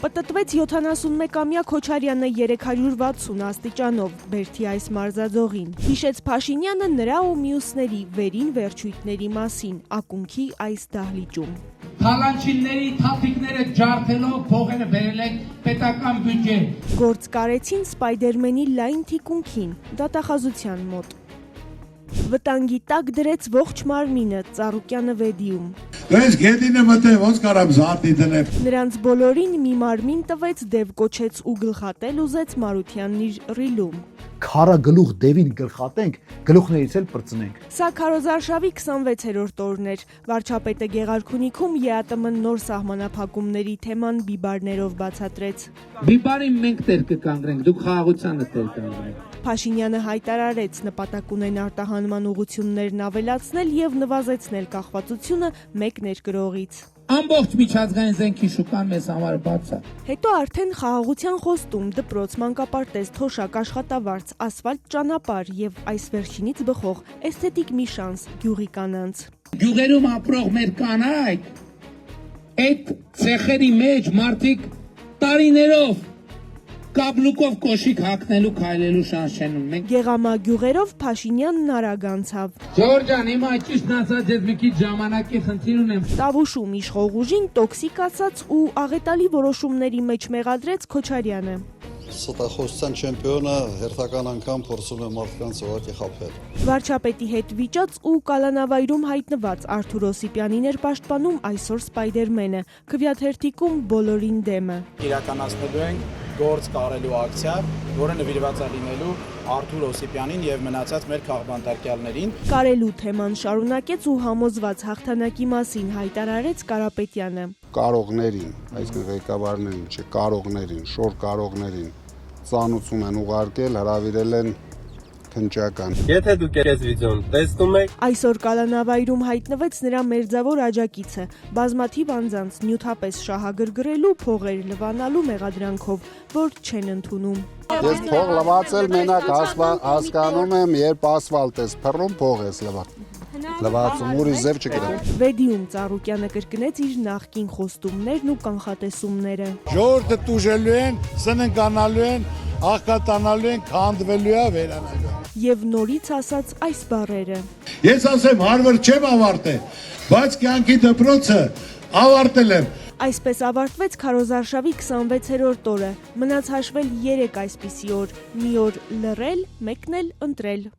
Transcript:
Պտտվեց 71-ամյա Քոչարյանը 360 աստիճանով Բերդի այս մարզաձողին։ Հիշեց Փաշինյանը նրա ու մյուսների վերին վերջույթների մասին ակունքի այս դահլիճում։ Թալանչիների թափիկները ջարդելով փողերը բերել են պետական բյուջե։ Գործ կարեցին Սպայդերմենի լայն թիկունքին, դատախազության մոտ։ Վտանգի տակ դրեց ողջ մարմինը Ծառուկյանը Վեդիում։ Ես գետինը մտե ոնց կարամ զարդի դնեմ։ Նրանց բոլորին մի մարմին տվեց, դև կոչեց ու գլխատել ուզեց Մարությանն իր ռիլում։ Քարա գլուխ դևին գլխատենք, գլուխներից էլ պրծնենք։ Սա Քարոզարշավի 26-րդ օրն էր։ Վարչապետը Գեղարքունիքում ԵԱՏՄ նոր սահմանափակումների թեման բիբարներով բացատրեց։ Բիբարին մենք տեր կկանգնենք, դուք խաղաղությանը տեր կանգնեք։ Փաշինյանը հայտարարեց նպատակ ունեն արտահանման ուղղություններն ավելացնել եւ նվազեցնել կախվածությունը մեկ ներգրողից։ Ամբողջ միջազգային զենքի շուկան մեզ համար բաց է։ Հետո արդեն խաղաղության խոստում, դպրոց, մանկապարտեզ, թոշակ, աշխատավարձ, ասֆալտ ճանապարհ եւ այս վերջինից բխող էսթետիկ մի շանս գյուղի կանանց։ Գյուղերում ապրող մեր կանայք այդ ցեխերի մեջ մարդիկ տարիներով կաբլուկով կոշիկ հագնելու քայլելու շանս չեն ունեն։ Գեղամա գյուղերով Փաշինյանն արագ անցավ։ Ժորժ ջան, հիմա ճիշտ ասած ես մի քիչ ժամանակի խնդիր ունեմ։ Տավուշում իշխող ուժին տոքսիկ ասաց ու աղետալի որոշումների մեջ մեղադրեց Քոչարյանը։ Ստախոսության չեմպիոնը հերթական անգամ փորձում է մարդկանց ուղղակի խաբել։ Վարչապետի հետ վիճած ու կալանավայրում հայտնված Արթուր Օսիպյանին էր պաշտպանում այսօր Սպայդերմենը, քվյաթերթիկում բոլորին դեմը։ Իրականացնելու ենք գործ կարելու ակցիա, որը նվիրված է լինելու Արթուր Օսիպյանին եւ մնացած մեր քաղբանտարկյալներին։ Կարելու թեման շարունակեց ու համոզված հաղթանակի մասին հայտարարեց Կարապետյանը։ Կարողներին, այսինքն ղեկավարներին, չէ, կարողներին, շոր կարողներին ծանուցում են ուղարկել, հրավիրել են փնջական։ Եթե դուք այս վիդեոն տեսնում եք, այսօր կալանավայրում հայտնվեց նրա մերձավոր աջակիցը, բազմաթիվ անձանց նյութապես շահագրգռելու, փողեր լվանալու մեղադրանքով, որ չեն ընդունում։ Ես փող լվացել մենակ հասկանում եմ, երբ ասֆալտ ես փռում, փող ես լվացում, ուրիշ ձև չգիտեմ։ Վեդիում Ծառուկյանը կրկնեց իր նախկին խոստումներն ու կանխատեսումները։ Ժողովուրդը տուժելու են, սննկանալու են, աղքատանալու են, քանդվելու է, վերանալու։ Եվ նորից ասաց այս բառերը. Ես ասեմ, հարվար չեմ ավարտել, բայց կյանքի դպրոցը ավարտել եմ։ Այսպես ավարտվեց Քարոզարշավի 26-րդ օրը։ Մնաց հաշվել 3 այսպիսի օր՝ մի օր լռել, մեկն էլ ընտրել։